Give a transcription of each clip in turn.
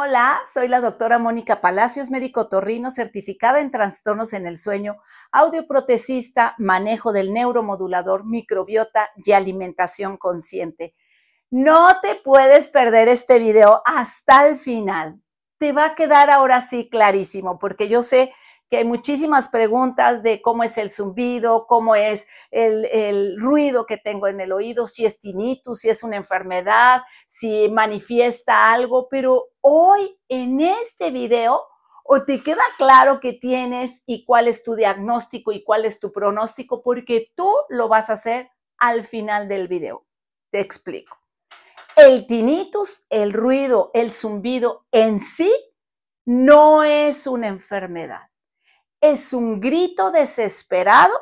Hola, soy la doctora Mónica Palacios, médico otorrino certificada en trastornos en el sueño, audioprotesista, manejo del neuromodulador, microbiota y alimentación consciente. No te puedes perder este video hasta el final. Te va a quedar ahora sí clarísimo, porque yo sé que hay muchísimas preguntas de cómo es el zumbido, cómo es el ruido que tengo en el oído, si es tinnitus, si es una enfermedad, si manifiesta algo, pero hoy en este video o te queda claro qué tienes y cuál es tu diagnóstico y cuál es tu pronóstico, porque tú lo vas a hacer al final del video. Te explico. El tinnitus, el ruido, el zumbido en sí no es una enfermedad. Es un grito desesperado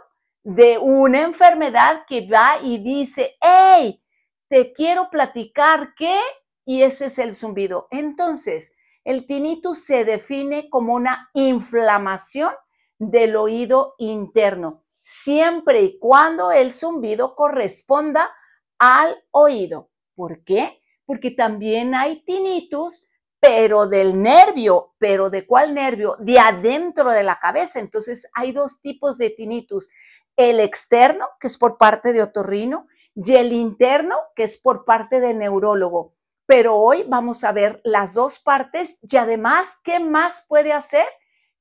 de una enfermedad que va y dice, hey, te quiero platicar qué, y ese es el zumbido. Entonces, el tinnitus se define como una inflamación del oído interno, siempre y cuando el zumbido corresponda al oído. ¿Por qué? Porque también hay tinnitus, pero del nervio. ¿Pero de cuál nervio? De adentro de la cabeza. Entonces hay dos tipos de tinnitus. El externo, que es por parte de otorrino, y el interno, que es por parte de neurólogo. Pero hoy vamos a ver las dos partes y además, ¿qué más puede hacer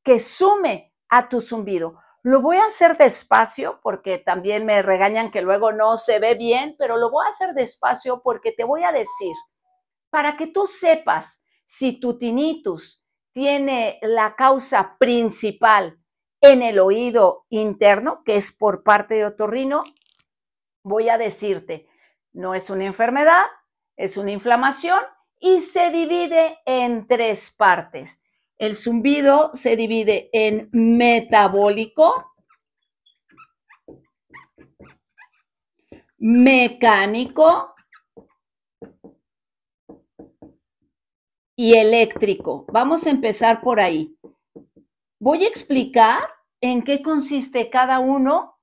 que sume a tu zumbido? Lo voy a hacer despacio porque también me regañan que luego no se ve bien, pero lo voy a hacer despacio porque te voy a decir, para que tú sepas si tu tinnitus tiene la causa principal en el oído interno, que es por parte de otorrino, voy a decirte, no es una enfermedad, es una inflamación y se divide en tres partes. El zumbido se divide en metabólico, mecánico y eléctrico. Vamos a empezar por ahí. Voy a explicar en qué consiste cada uno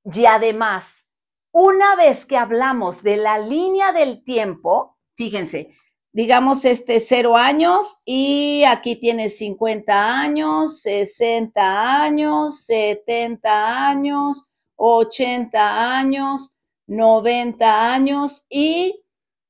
y además, una vez que hablamos de la línea del tiempo, fíjense, digamos 0 años y aquí tienes 50 años, 60 años, 70 años, 80 años, 90 años y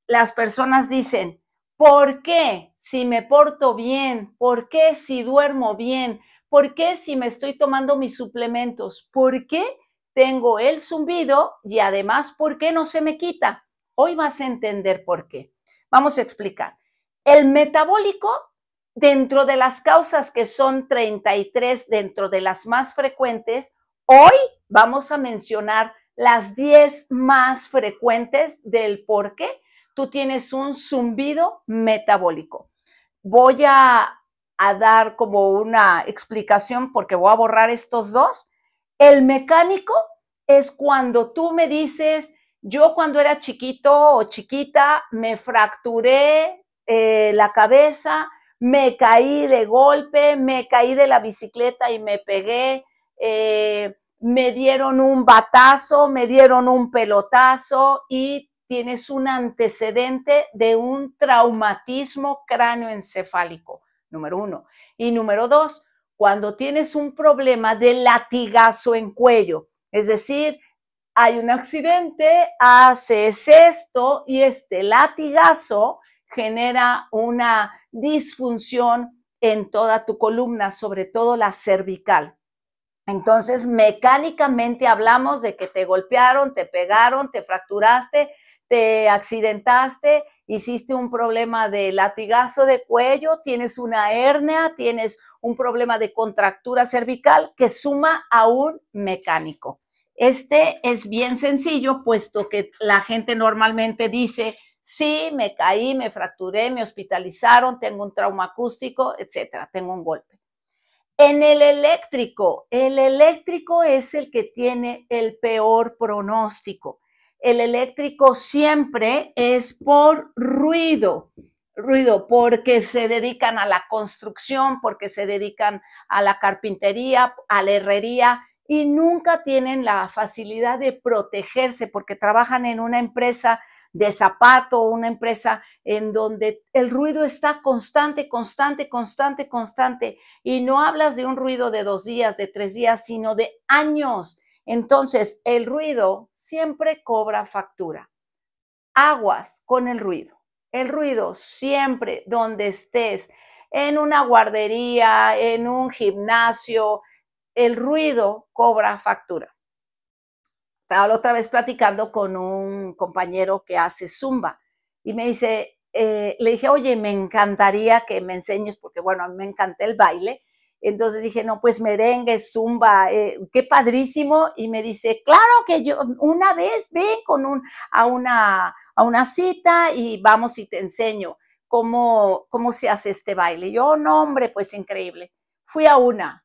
las personas dicen, ¿por qué si me porto bien? ¿Por qué si duermo bien? ¿Por qué si me estoy tomando mis suplementos? ¿Por qué tengo el zumbido y además por qué no se me quita? Hoy vas a entender por qué. Vamos a explicar. El metabólico, dentro de las causas que son 33, dentro de las más frecuentes, hoy vamos a mencionar las 10 más frecuentes del por qué tú tienes un zumbido metabólico. Voy a dar como una explicación porque voy a borrar estos dos. El mecánico es cuando tú me dices, yo cuando era chiquito o chiquita me fracturé la cabeza, me caí de golpe, me caí de la bicicleta y me pegué, me dieron un batazo, me dieron un pelotazo y tienes un antecedente de un traumatismo cráneoencefálico, número 1. Y número 2, cuando tienes un problema de latigazo en cuello, es decir, hay un accidente, haces esto y este latigazo genera una disfunción en toda tu columna, sobre todo la cervical. Entonces, mecánicamente hablamos de que te golpearon, te pegaron, te fracturaste, te accidentaste, hiciste un problema de latigazo de cuello, tienes una hernia, tienes un problema de contractura cervical que suma a un mecánico. Este es bien sencillo, puesto que la gente normalmente dice, sí, me caí, me fracturé, me hospitalizaron, tengo un trauma acústico, etcétera, tengo un golpe. En el eléctrico es el que tiene el peor pronóstico. El eléctrico siempre es por ruido, porque se dedican a la construcción, porque se dedican a la carpintería, a la herrería. y nunca tienen la facilidad de protegerse porque trabajan en una empresa de zapato, una empresa en donde el ruido está constante, constante, constante, constante, y no hablas de un ruido de 2 días, de 3 días, sino de años. Entonces, el ruido siempre cobra factura. Aguas con el ruido. El ruido siempre donde estés, en una guardería, en un gimnasio, el ruido cobra factura. Estaba la otra vez platicando con un compañero que hace zumba y me dice, le dije, oye, me encantaría que me enseñes, porque bueno, a mí me encanta el baile. Entonces dije, no, pues merengue, zumba, qué padrísimo. Y me dice, claro que yo, una vez ven a una cita y vamos y te enseño cómo se hace este baile. Yo, no, hombre, pues increíble. Fui a una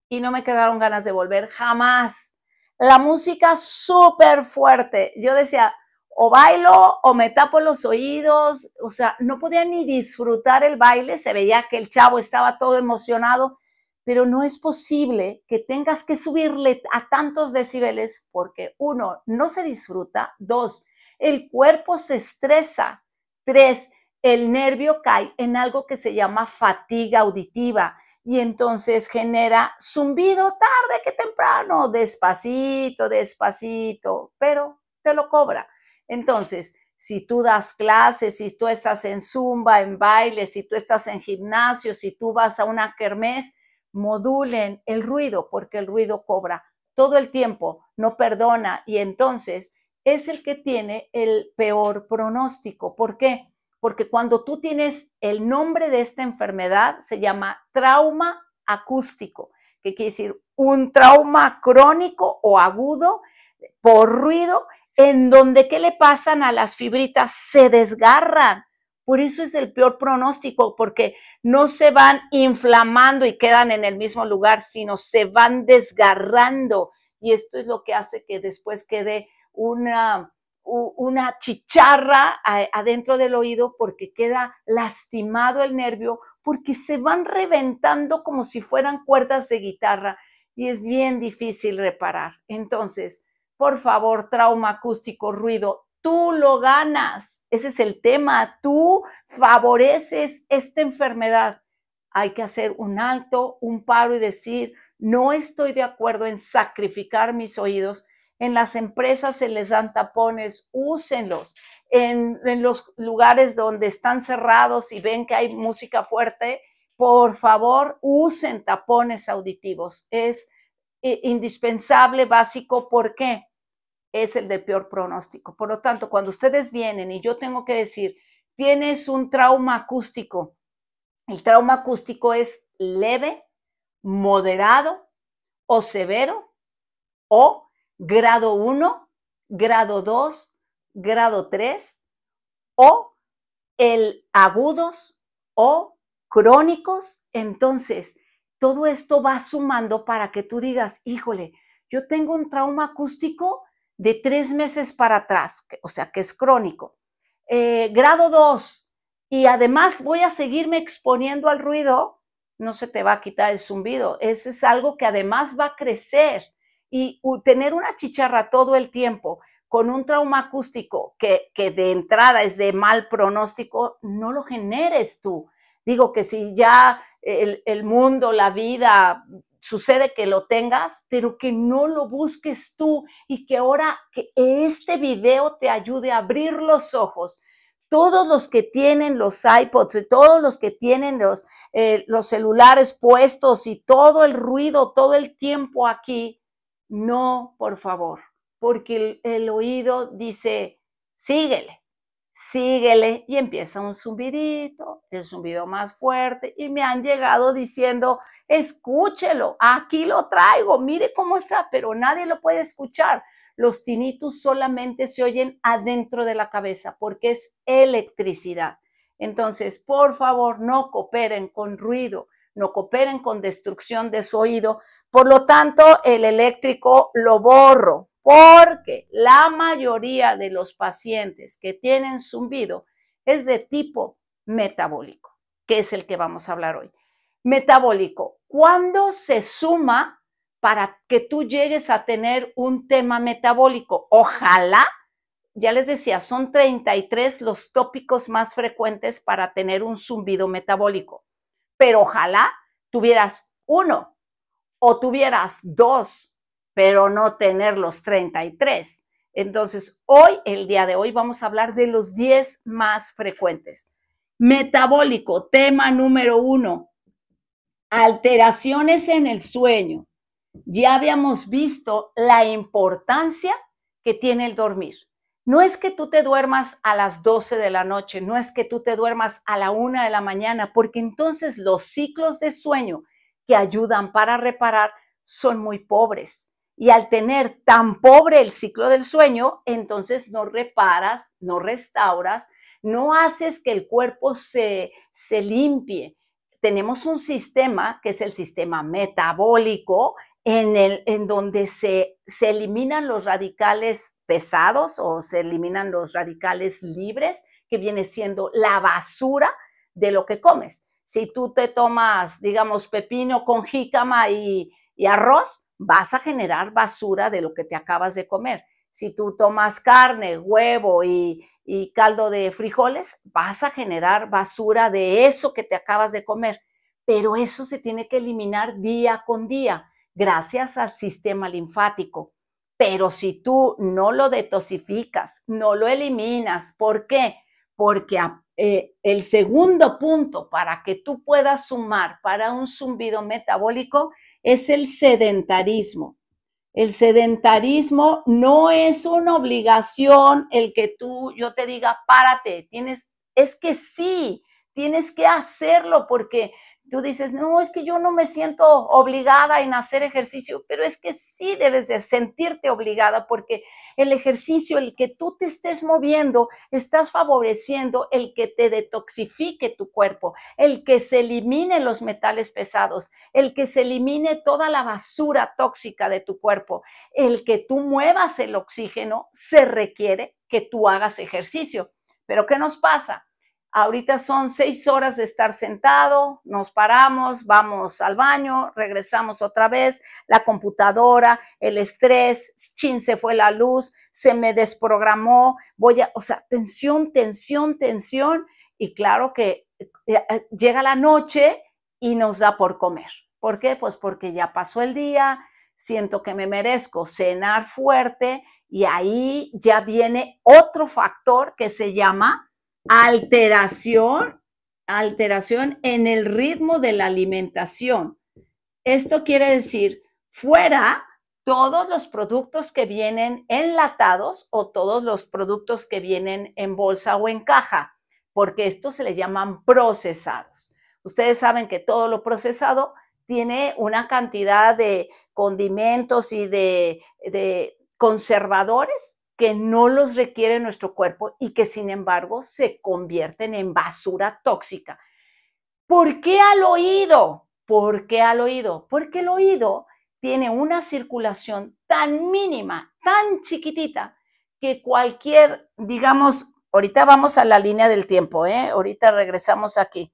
y no me quedaron ganas de volver jamás. La música súper fuerte. Yo decía, o bailo o me tapo los oídos, o sea, no podía ni disfrutar el baile, se veía que el chavo estaba todo emocionado, pero no es posible que tengas que subirle a tantos decibeles porque uno, no se disfruta, dos, el cuerpo se estresa, tres, el nervio cae en algo que se llama fatiga auditiva y entonces genera zumbido tarde que temprano, despacito, despacito, pero te lo cobra. Entonces, si tú das clases, si tú estás en zumba, en baile, si tú estás en gimnasio, si tú vas a una kermés, modulen el ruido porque el ruido cobra todo el tiempo, no perdona y entonces es el que tiene el peor pronóstico. ¿Por qué? Porque cuando tú tienes el nombre de esta enfermedad, se llama trauma acústico, que quiere decir un trauma crónico o agudo por ruido, en donde, ¿qué le pasan a las fibritas? Se desgarran. Por eso es el peor pronóstico, porque no se van inflamando y quedan en el mismo lugar, sino se van desgarrando. Y esto es lo que hace que después quede una chicharra adentro del oído porque queda lastimado el nervio, porque se van reventando como si fueran cuerdas de guitarra y es bien difícil reparar. Entonces, por favor, trauma acústico, ruido, tú lo ganas. Ese es el tema. Tú favoreces esta enfermedad. Hay que hacer un alto, un paro y decir, no estoy de acuerdo en sacrificar mis oídos. En las empresas se les dan tapones, úsenlos. En los lugares donde están cerrados y ven que hay música fuerte, por favor, usen tapones auditivos. Es indispensable, básico. ¿Por qué? Es el de peor pronóstico. Por lo tanto, cuando ustedes vienen y yo tengo que decir, tienes un trauma acústico, el trauma acústico es leve, moderado o severo o grado 1, grado 2, grado 3 o el agudos o crónicos. Entonces, todo esto va sumando para que tú digas, híjole, yo tengo un trauma acústico de 3 meses para atrás, o sea, que es crónico. Grado 2, y además voy a seguirme exponiendo al ruido, no se te va a quitar el zumbido. Ese es algo que además va a crecer. Y tener una chicharra todo el tiempo con un trauma acústico que de entrada es de mal pronóstico, no lo generes tú. Digo que si ya el mundo, la vida, sucede que lo tengas, pero que no lo busques tú y que ahora que este video te ayude a abrir los ojos. Todos los que tienen los iPods y todos los que tienen los celulares puestos y todo el ruido todo el tiempo aquí, no, por favor, porque el oído dice, síguele, síguele, y empieza un zumbidito, el zumbido más fuerte, y me han llegado diciendo, escúchelo, aquí lo traigo, mire cómo está, pero nadie lo puede escuchar. Los tinnitus solamente se oyen adentro de la cabeza porque es electricidad. Entonces, por favor, no cooperen con ruido, no cooperen con destrucción de su oído. Por lo tanto, el eléctrico lo borro porque la mayoría de los pacientes que tienen zumbido es de tipo metabólico, que es el que vamos a hablar hoy. Metabólico, cuando se suma para que tú llegues a tener un tema metabólico. Ojalá, ya les decía, son 33 los tópicos más frecuentes para tener un zumbido metabólico, pero ojalá tuvieras uno o tuvieras dos, pero no tener los 33. Entonces, hoy, el día de hoy, vamos a hablar de los 10 más frecuentes. Metabólico, tema número 1, alteraciones en el sueño. Ya habíamos visto la importancia que tiene el dormir. No es que tú te duermas a las 12 de la noche, no es que tú te duermas a la 1 de la mañana, porque entonces los ciclos de sueño que ayudan para reparar son muy pobres. Y al tener tan pobre el ciclo del sueño, entonces no reparas, no restauras, no haces que el cuerpo se limpie. Tenemos un sistema que es el sistema metabólico, en donde se eliminan los radicales pesados o se eliminan los radicales libres, que viene siendo la basura de lo que comes. Si tú te tomas, digamos, pepino con jícama y arroz, vas a generar basura de lo que te acabas de comer. Si tú tomas carne, huevo y caldo de frijoles, vas a generar basura de eso que te acabas de comer. Pero eso se tiene que eliminar día con día, gracias al sistema linfático. Pero si tú no lo detoxificas, no lo eliminas, ¿por qué? Porque el segundo punto para que tú puedas sumar para un zumbido metabólico es el sedentarismo. El sedentarismo no es una obligación el que yo te diga, párate, es que sí, tienes que hacerlo porque tú dices, no, es que yo no me siento obligada en hacer ejercicio, pero es que sí debes de sentirte obligada porque el ejercicio, el que tú te estés moviendo, estás favoreciendo el que te detoxifique tu cuerpo, el que se elimine los metales pesados, el que se elimine toda la basura tóxica de tu cuerpo, el que tú muevas el oxígeno, se requiere que tú hagas ejercicio. Pero ¿qué nos pasa? Ahorita son 6 horas de estar sentado, nos paramos, vamos al baño, regresamos otra vez, la computadora, el estrés, chin, se fue la luz, se me desprogramó, o sea, tensión, tensión, tensión, y claro que llega la noche y nos da por comer. ¿Por qué? Pues porque ya pasó el día, siento que me merezco cenar fuerte y ahí ya viene otro factor que se llama alteración en el ritmo de la alimentación. Esto quiere decir, fuera todos los productos que vienen enlatados o todos los productos que vienen en bolsa o en caja, porque estos se le llaman procesados. Ustedes saben que todo lo procesado tiene una cantidad de condimentos y de conservadores que no los requiere nuestro cuerpo y que sin embargo se convierten en basura tóxica. ¿Por qué al oído? ¿Por qué al oído? Porque el oído tiene una circulación tan mínima, tan chiquitita, que cualquier, digamos, ahorita vamos a la línea del tiempo, ahorita regresamos aquí,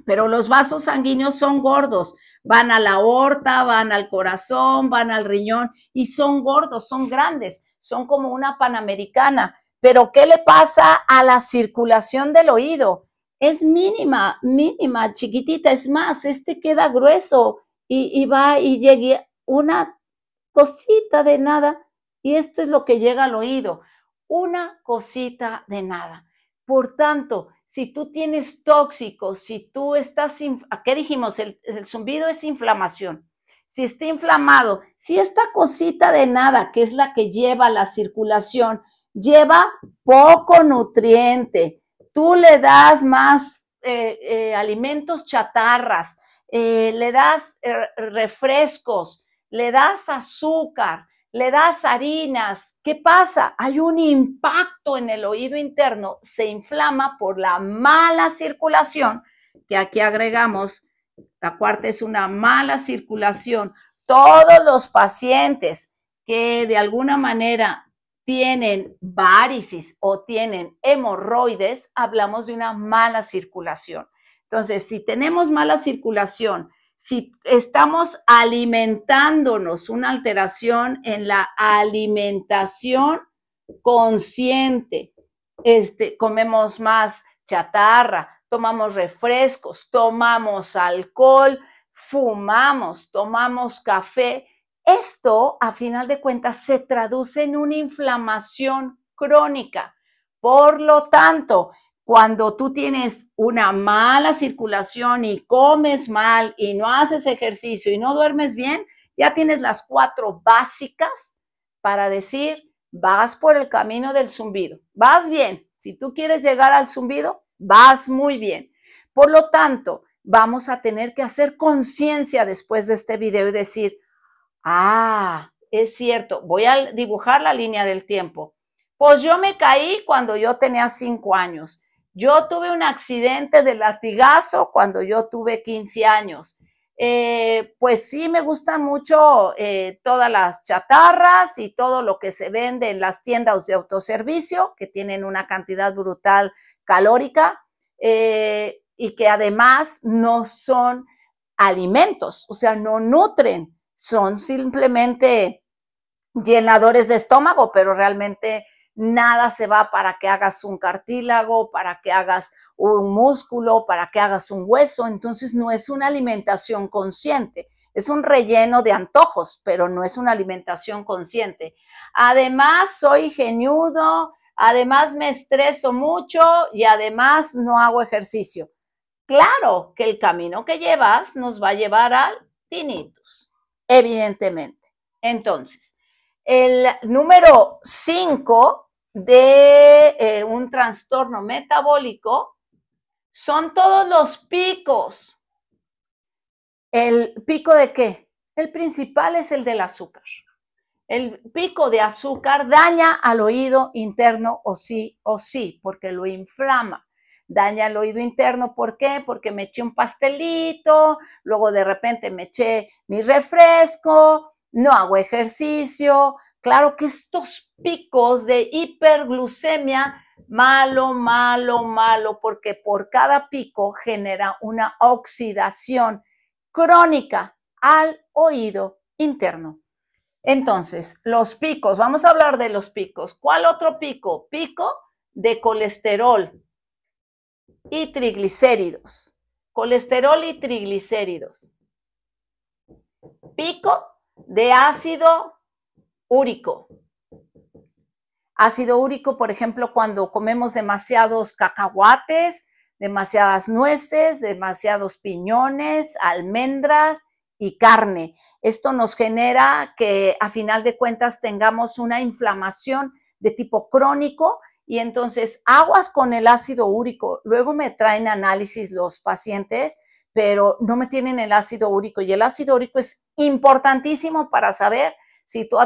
pero los vasos sanguíneos son gordos, van a la aorta, van al corazón, van al riñón y son gordos, son grandes, son como una panamericana. Pero ¿qué le pasa a la circulación del oído? Es mínima, mínima, chiquitita. Es más, queda grueso y va y llega una cosita de nada. Y esto es lo que llega al oído, una cosita de nada. Por tanto, si tú tienes tóxicos, si tú estás, ¿qué dijimos? El zumbido es inflamación. Si está inflamado, si esta cosita de nada, que es la que lleva la circulación, lleva poco nutriente, tú le das más alimentos chatarras, le das refrescos, le das azúcar, le das harinas, ¿qué pasa? Hay un impacto en el oído interno, se inflama por la mala circulación, que aquí agregamos, la cuarta es una mala circulación. Todos los pacientes que de alguna manera tienen varices o tienen hemorroides, hablamos de una mala circulación. Entonces, si tenemos mala circulación, si estamos alimentándonos, una alteración en la alimentación consciente, comemos más chatarra, tomamos refrescos, tomamos alcohol, fumamos, tomamos café. Esto, a final de cuentas, se traduce en una inflamación crónica. Por lo tanto, cuando tú tienes una mala circulación y comes mal y no haces ejercicio y no duermes bien, ya tienes las 4 básicas para decir, vas por el camino del zumbido. Vas bien. Si tú quieres llegar al zumbido, vas muy bien. Por lo tanto, vamos a tener que hacer conciencia después de este video y decir, es cierto, voy a dibujar la línea del tiempo. Pues yo me caí cuando yo tenía 5 años. Yo tuve un accidente de latigazo cuando yo tuve 15 años. Pues sí, me gustan mucho todas las chatarras y todo lo que se vende en las tiendas de autoservicio, que tienen una cantidad brutal calórica y que además no son alimentos, o sea, no nutren, son simplemente llenadores de estómago, pero realmente nada se va para que hagas un cartílago, para que hagas un músculo, para que hagas un hueso. Entonces no es una alimentación consciente, es un relleno de antojos, pero no es una alimentación consciente. Además, soy geñudo, además me estreso mucho y además no hago ejercicio. Claro que el camino que llevas nos va a llevar al tinnitus, evidentemente. Entonces, el número 5 de un trastorno metabólico son todos los picos. ¿El pico de qué? El principal es el del azúcar. El pico de azúcar daña al oído interno o sí, porque lo inflama. Daña el oído interno, ¿por qué? Porque me eché un pastelito, luego de repente me eché mi refresco, no hago ejercicio. Claro que estos picos de hiperglucemia, malo, malo, malo, porque por cada pico genera una oxidación crónica al oído interno. Entonces, los picos, vamos a hablar de los picos. ¿Cuál otro pico? Pico de colesterol y triglicéridos. Colesterol y triglicéridos. Pico de ácido úrico. Ácido úrico, por ejemplo, cuando comemos demasiados cacahuates, demasiadas nueces, demasiados piñones, almendras y carne. Esto nos genera que a final de cuentas tengamos una inflamación de tipo crónico y entonces aguas con el ácido úrico. Luego me traen análisis los pacientes, pero no me tienen el ácido úrico y el ácido úrico es importantísimo para saber si tú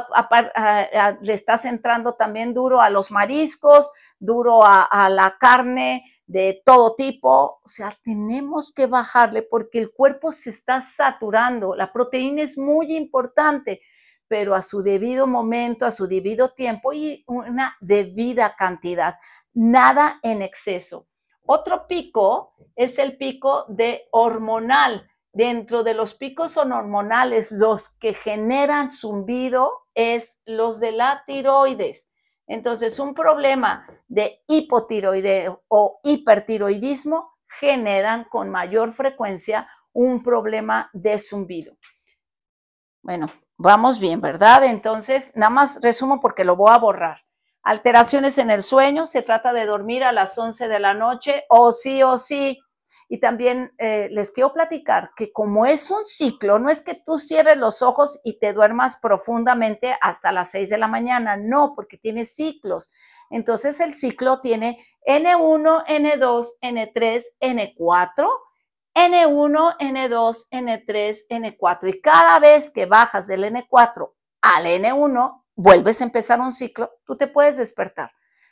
le estás entrando también duro a los mariscos, duro a la carne de todo tipo. O sea, tenemos que bajarle porque el cuerpo se está saturando. La proteína es muy importante, pero a su debido momento, a su debido tiempo y una debida cantidad. Nada en exceso. Otro pico es el pico de hormonal. Dentro de los picos hormonales, los que generan zumbido es los de la tiroides. Entonces, un problema de hipotiroideo o hipertiroidismo generan con mayor frecuencia un problema de zumbido. Bueno, vamos bien, ¿verdad? Entonces, nada más resumo porque lo voy a borrar. Alteraciones en el sueño, se trata de dormir a las 11 de la noche, o sí. Y también les quiero platicar que como es un ciclo, no es que tú cierres los ojos y te duermas profundamente hasta las 6 de la mañana, no, porque tiene ciclos. Entonces el ciclo tiene N1, N2, N3, N4, N1, N2, N3, N4. Y cada vez que bajas del N4 al N1, vuelves a empezar un ciclo, tú te puedes despertar.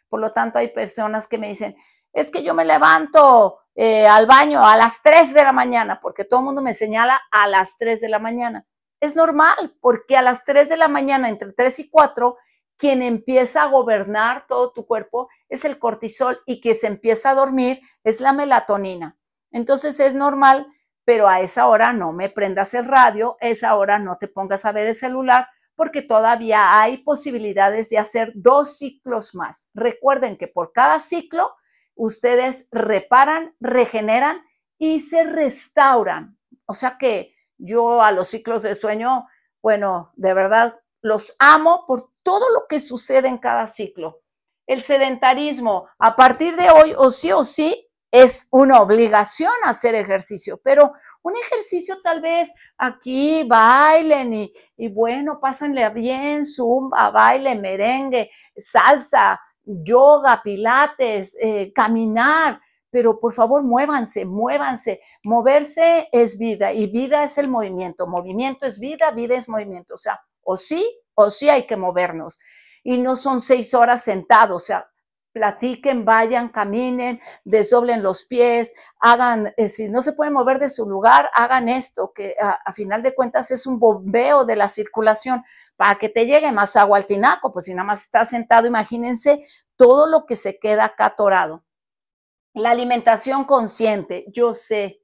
Por lo tanto, hay personas que me dicen, es que yo me levanto al baño a las 3 de la mañana, porque todo el mundo me señala a las 3 de la mañana. Es normal, porque a las 3 de la mañana, entre 3 y 4, quien empieza a gobernar todo tu cuerpo es el cortisol y quien se empieza a dormir es la melatonina. Entonces es normal pero a esa hora no me prendas el radio, a esa hora no te pongas a ver el celular, porque todavía hay posibilidades de hacer 2 ciclos más. Recuerden que por cada ciclo ustedes reparan, regeneran y se restauran. O sea que yo a los ciclos de sueño, bueno, de verdad los amo por todo lo que sucede en cada ciclo. El sedentarismo, a partir de hoy, o sí, es una obligación hacer ejercicio, pero un ejercicio tal vez aquí bailen y bueno, pásenle bien, zumba, baile, merengue, salsa, yoga, pilates, caminar, pero por favor muévanse, muévanse. Moverse es vida y vida es el movimiento. Movimiento es vida, vida es movimiento. O sea, o sí hay que movernos. Y no son 6 horas sentados, o sea, platiquen, vayan, caminen, desdoblen los pies, hagan, si no se pueden mover de su lugar, hagan esto, que a final de cuentas es un bombeo de la circulación para que te llegue más agua al tinaco, pues si nada más estás sentado, imagínense todo lo que se queda acá atorado. La alimentación consciente, yo sé,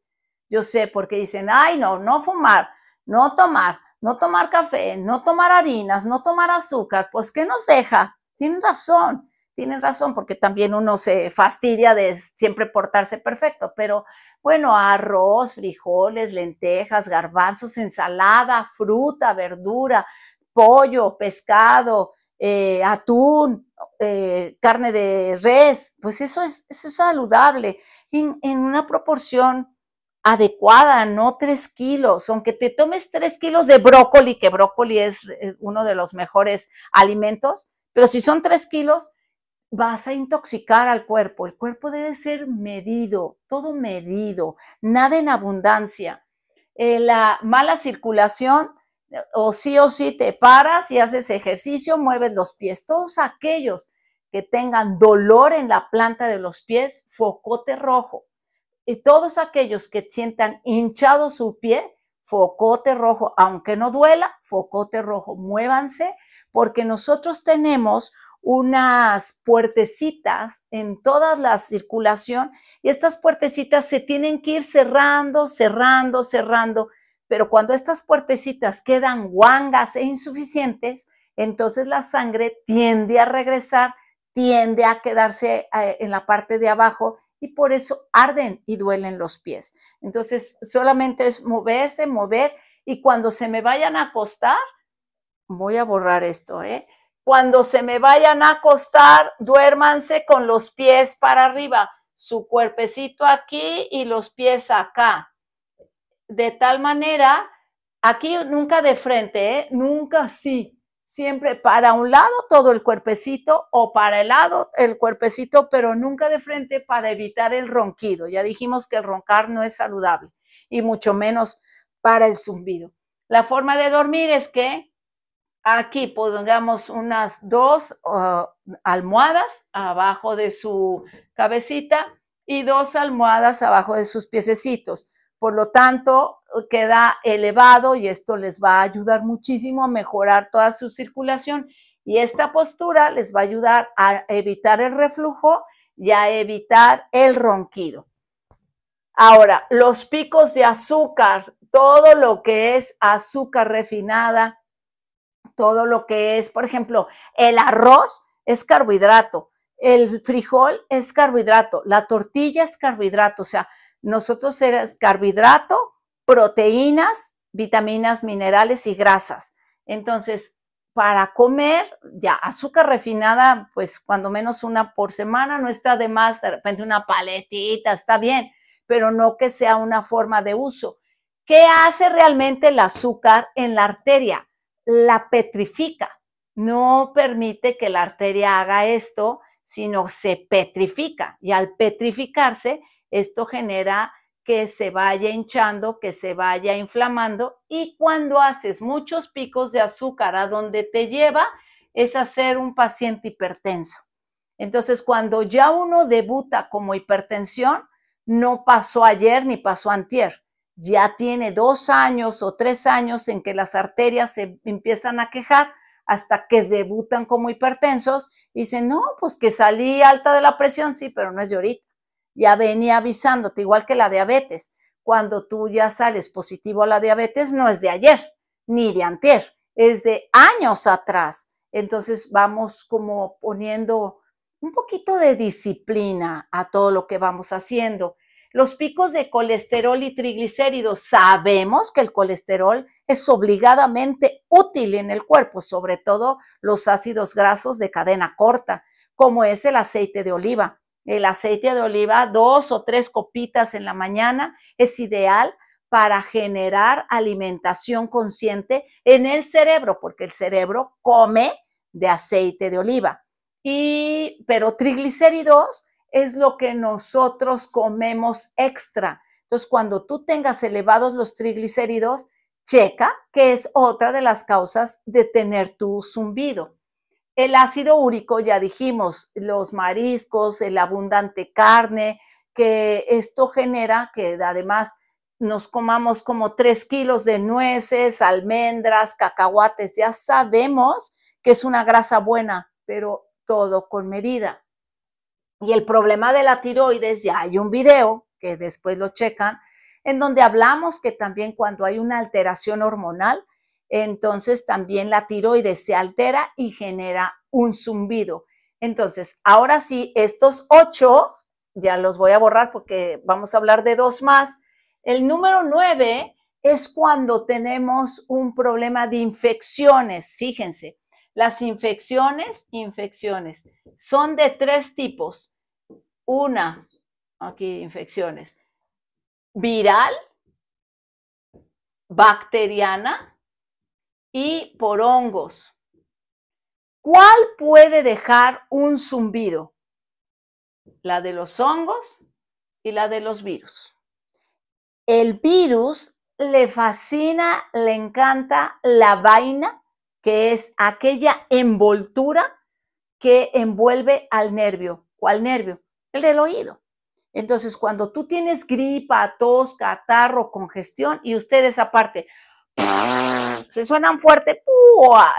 porque dicen, ay, no fumar, no tomar café, no tomar harinas, no tomar azúcar, pues ¿qué nos deja? Tienen razón, porque también uno se fastidia de siempre portarse perfecto, pero bueno, arroz, frijoles, lentejas, garbanzos, ensalada, fruta, verdura, pollo, pescado, atún, carne de res, pues eso es saludable en una proporción adecuada, no 3 kilos, aunque te tomes 3 kilos de brócoli, que brócoli es uno de los mejores alimentos, pero si son 3 kilos, vas a intoxicar al cuerpo. El cuerpo debe ser medido, todo medido, nada en abundancia. La mala circulación, o sí te paras y haces ejercicio, mueves los pies. Todos aquellos que tengan dolor en la planta de los pies, focote rojo. Y todos aquellos que sientan hinchado su pie, focote rojo, aunque no duela, focote rojo, muévanse, porque nosotros tenemos unas puertecitas en toda la circulación y estas puertecitas se tienen que ir cerrando, pero cuando estas puertecitas quedan guangas e insuficientes, entonces la sangre tiende a regresar, tiende a quedarse en la parte de abajo y por eso arden y duelen los pies. Entonces solamente es moverse, mover y cuando se me vayan a acostar, voy a borrar esto, cuando se me vayan a acostar, duérmanse con los pies para arriba, su cuerpecito aquí y los pies acá. De tal manera, aquí nunca de frente, nunca así, siempre para un lado todo el cuerpecito o para el lado el cuerpecito, pero nunca de frente para evitar el ronquido. Ya dijimos que el roncar no es saludable y mucho menos para el zumbido. La forma de dormir es que aquí pongamos unas 2 almohadas abajo de su cabecita y 2 almohadas abajo de sus piececitos. Por lo tanto, queda elevado y esto les va a ayudar muchísimo a mejorar toda su circulación. Y esta postura les va a ayudar a evitar el reflujo y a evitar el ronquido. Ahora, los picos de azúcar, todo lo que es azúcar refinada, todo lo que es, por ejemplo, el arroz es carbohidrato, el frijol es carbohidrato, la tortilla es carbohidrato, o sea, nosotros es carbohidrato, proteínas, vitaminas, minerales y grasas. Entonces, para comer, ya azúcar refinada, pues cuando menos una por semana, no está de más, de repente una paletita, está bien, pero no que sea una forma de uso. ¿Qué hace realmente el azúcar en la arteria? La petrifica, no permite que la arteria haga esto, sino se petrifica y al petrificarse, esto genera que se vaya hinchando, que se vaya inflamando y cuando haces muchos picos de azúcar a donde te lleva es a ser un paciente hipertenso. Entonces, cuando ya uno debuta como hipertensión, no pasó ayer ni pasó antier, ya tiene 2 años o 3 años en que las arterias se empiezan a quejar hasta que debutan como hipertensos y dicen, no, pues que salí alta de la presión, sí, pero no es de ahorita. Ya venía avisándote, igual que la diabetes. cuando tú ya sales positivo a la diabetes, no es de ayer ni de antier, es de años atrás. Entonces vamos como poniendo un poquito de disciplina a todo lo que vamos haciendo. Los picos de colesterol y triglicéridos, sabemos que el colesterol es obligadamente útil en el cuerpo, sobre todo los ácidos grasos de cadena corta, como es el aceite de oliva. El aceite de oliva, 2 o 3 copitas en la mañana, es ideal para generar alimentación consciente en el cerebro, porque el cerebro come de aceite de oliva. Pero triglicéridos es lo que nosotros comemos extra. Entonces, cuando tú tengas elevados los triglicéridos, checa que es otra de las causas de tener tu zumbido. El ácido úrico, ya dijimos, los mariscos, el abundante carne, que esto genera que además nos comamos como 3 kilos de nueces, almendras, cacahuates. Ya sabemos que es una grasa buena, pero todo con medida. Y el problema de la tiroides, ya hay un video que después lo checan, en donde hablamos que también cuando hay una alteración hormonal, entonces también la tiroides se altera y genera un zumbido. Entonces, ahora sí, estos 8, ya los voy a borrar porque vamos a hablar de 2 más. El número 9 es cuando tenemos un problema de infecciones. Fíjense, las infecciones son de 3 tipos. Una, aquí infecciones, viral, bacteriana y por hongos. ¿Cuál puede dejar un zumbido? La de los hongos y la de los virus. El virus le fascina, le encanta la vaina, que es aquella envoltura que envuelve al nervio. ¿Cuál nervio? El del oído. Entonces, cuando tú tienes gripa, tos, catarro, congestión y ustedes aparte se suenan fuerte,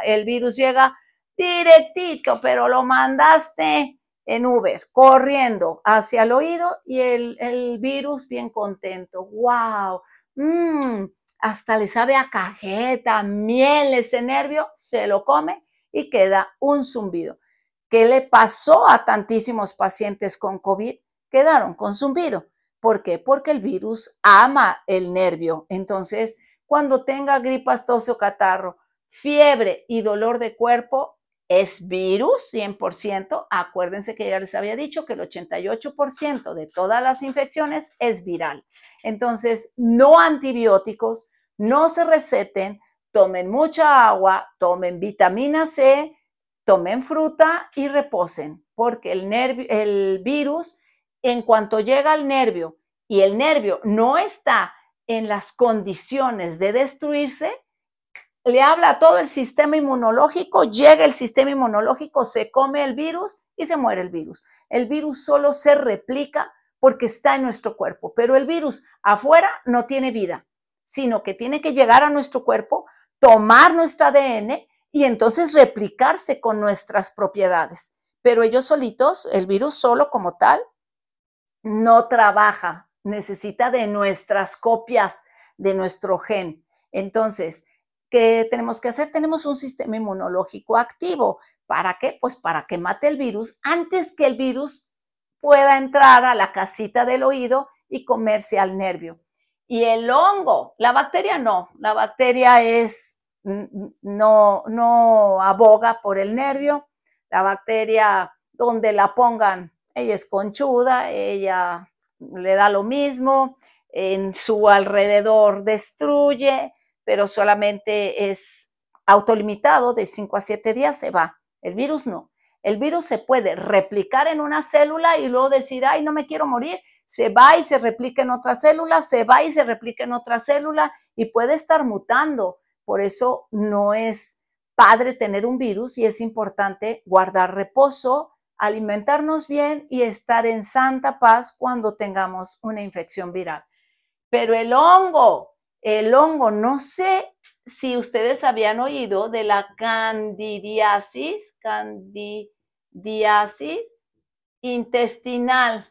el virus llega directito, pero lo mandaste en Uber, corriendo hacia el oído y el virus bien contento. ¡Wow! Hasta le sabe a cajeta, miel ese nervio, se lo come y queda un zumbido. ¿Qué le pasó a tantísimos pacientes con COVID? Quedaron con zumbido. ¿Por qué? Porque el virus ama el nervio. Entonces, cuando tenga gripas, tos o catarro, fiebre y dolor de cuerpo, es virus 100%. Acuérdense que ya les había dicho que el 88% de todas las infecciones es viral. Entonces, no antibióticos, no se receten, tomen mucha agua, tomen vitamina C, tomen fruta y reposen, porque el virus, en cuanto llega al nervio y el nervio no está en las condiciones de destruirse, le habla a todo el sistema inmunológico, llega el sistema inmunológico, se come el virus y se muere el virus. El virus solo se replica porque está en nuestro cuerpo, pero el virus afuera no tiene vida, sino que tiene que llegar a nuestro cuerpo, tomar nuestro ADN y entonces replicarse con nuestras propiedades. Pero ellos solitos, el virus solo como tal, no trabaja, necesita de nuestras copias de nuestro gen. Entonces, ¿qué tenemos que hacer? Tenemos un sistema inmunológico activo. ¿Para qué? Pues para que mate el virus antes que el virus pueda entrar a la casita del oído y comerse al nervio. Y el hongo, la bacteria no, la bacteria no aboga por el nervio. La bacteria, donde la pongan, ella es conchuda, ella le da lo mismo, en su alrededor destruye, pero solamente es autolimitado, de 5 a 7 días se va. El virus no. El virus se puede replicar en una célula y luego decir, ay, no me quiero morir. Se va y se replica en otra célula, se va y se replica en otra célula y puede estar mutando. Por eso no es padre tener un virus y es importante guardar reposo, alimentarnos bien y estar en santa paz cuando tengamos una infección viral. Pero el hongo, no sé si ustedes habían oído de la candidiasis intestinal.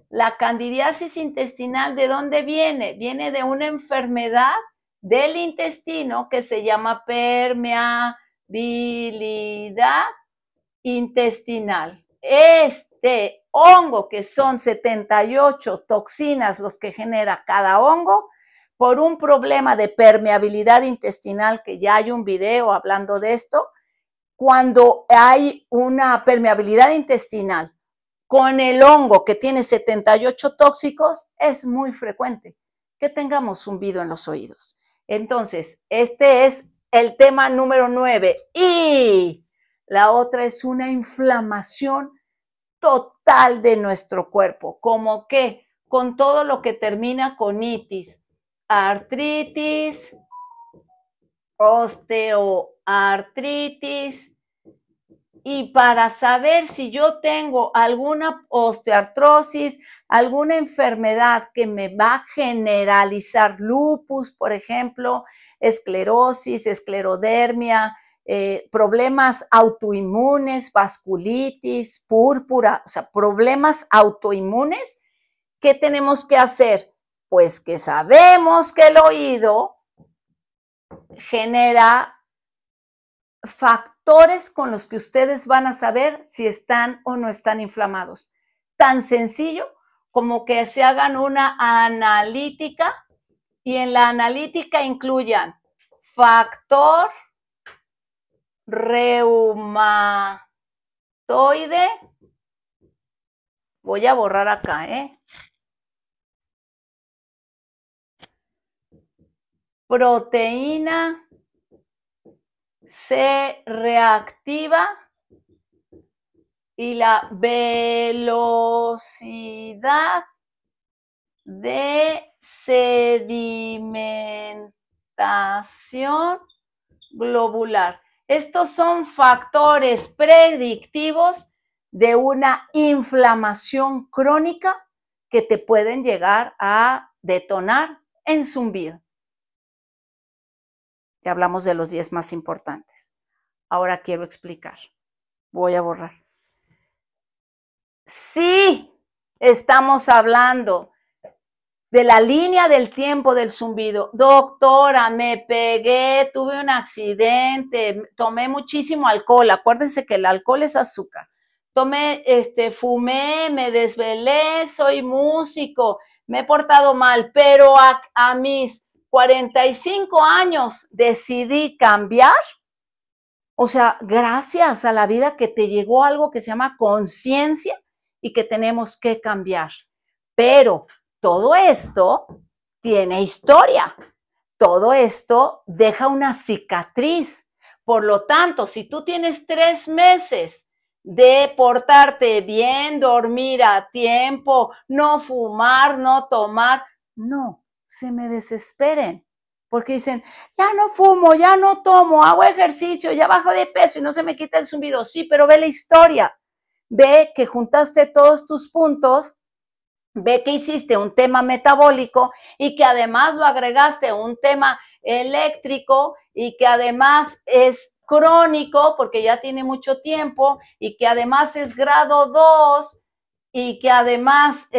La candidiasis intestinal, ¿de dónde viene? Viene de una enfermedad del intestino que se llama permeabilidad intestinal. Este hongo, que son 78 toxinas los que genera cada hongo, por un problema de permeabilidad intestinal, que ya hay un video hablando de esto, cuando hay una permeabilidad intestinal con el hongo que tiene 78 tóxicos, es muy frecuente que tengamos zumbido en los oídos. Entonces, este es el tema número 9. Y la otra es una inflamación total de nuestro cuerpo, como que con todo lo que termina con itis, artritis, osteoartritis. Y para saber si yo tengo alguna osteoartrosis, alguna enfermedad que me va a generalizar lupus, por ejemplo, esclerosis, esclerodermia, problemas autoinmunes, vasculitis, púrpura, o sea, problemas autoinmunes, ¿qué tenemos que hacer? Pues que sabemos que el oído genera factores con los que ustedes van a saber si están o no están inflamados. Tan sencillo como que se hagan una analítica y en la analítica incluyan factor reumatoide. Voy a borrar acá, proteína C reactiva y la velocidad de sedimentación globular. Estos son factores predictivos de una inflamación crónica que te pueden llegar a detonar en zumbido. Ya hablamos de los 10 más importantes. Ahora quiero explicar. Voy a borrar. Sí, estamos hablando de la línea del tiempo del zumbido. Doctora, me pegué, tuve un accidente, tomé muchísimo alcohol. Acuérdense que el alcohol es azúcar. Tomé, fumé, me desvelé, soy músico, me he portado mal, pero a mis 45 años decidí cambiar. O sea, gracias a la vida que te llegó algo que se llama conciencia y que tenemos que cambiar. Pero todo esto tiene historia. Todo esto deja una cicatriz. Por lo tanto, si tú tienes 3 meses de portarte bien, dormir a tiempo, no fumar, no tomar, no se me desesperen. Porque dicen, ya no fumo, ya no tomo, hago ejercicio, ya bajo de peso y no se me quita el zumbido. Sí, pero ve la historia. Ve que juntaste todos tus puntos, ve que hiciste un tema metabólico y que además lo agregaste a un tema eléctrico y que además es crónico porque ya tiene mucho tiempo y que además es grado 2 y que además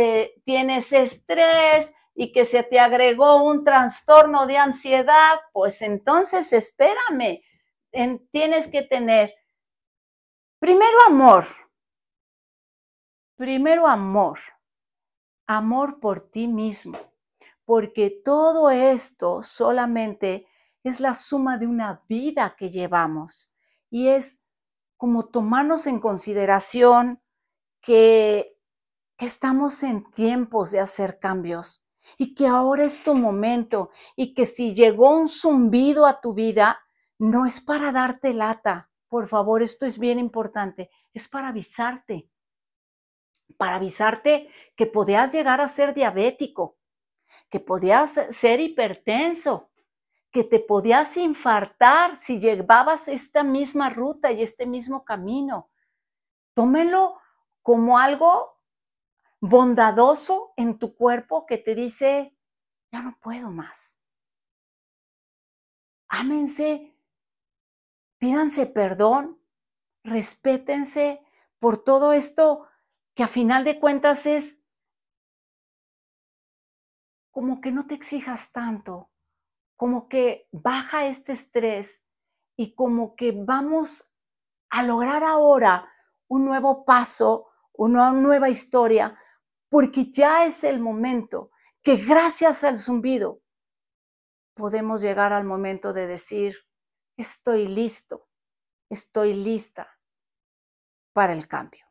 tienes estrés y que se te agregó un trastorno de ansiedad, pues entonces espérame, tienes que tener primero amor por ti mismo, porque todo esto solamente es la suma de una vida que llevamos y es como tomarnos en consideración que estamos en tiempos de hacer cambios y que ahora es tu momento y que si llegó un zumbido a tu vida, no es para darte lata. Por favor, esto es bien importante, es para avisarte que podías llegar a ser diabético, que podías ser hipertenso, que te podías infartar si llevabas esta misma ruta y este mismo camino. Tómelo como algo bondadoso en tu cuerpo que te dice, ya no puedo más. Ámense, pídanse perdón, respétense por todo esto que a final de cuentas es como que no te exijas tanto, como que baja este estrés y como que vamos a lograr ahora un nuevo paso, una nueva historia, porque ya es el momento que gracias al zumbido podemos llegar al momento de decir, estoy listo, estoy lista para el cambio.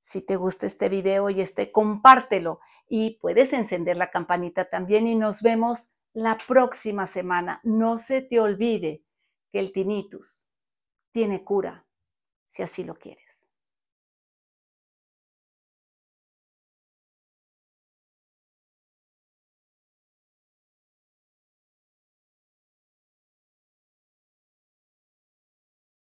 Si te gusta este video y compártelo y puedes encender la campanita también y nos vemos la próxima semana. No se te olvide que el tinnitus tiene cura, si así lo quieres.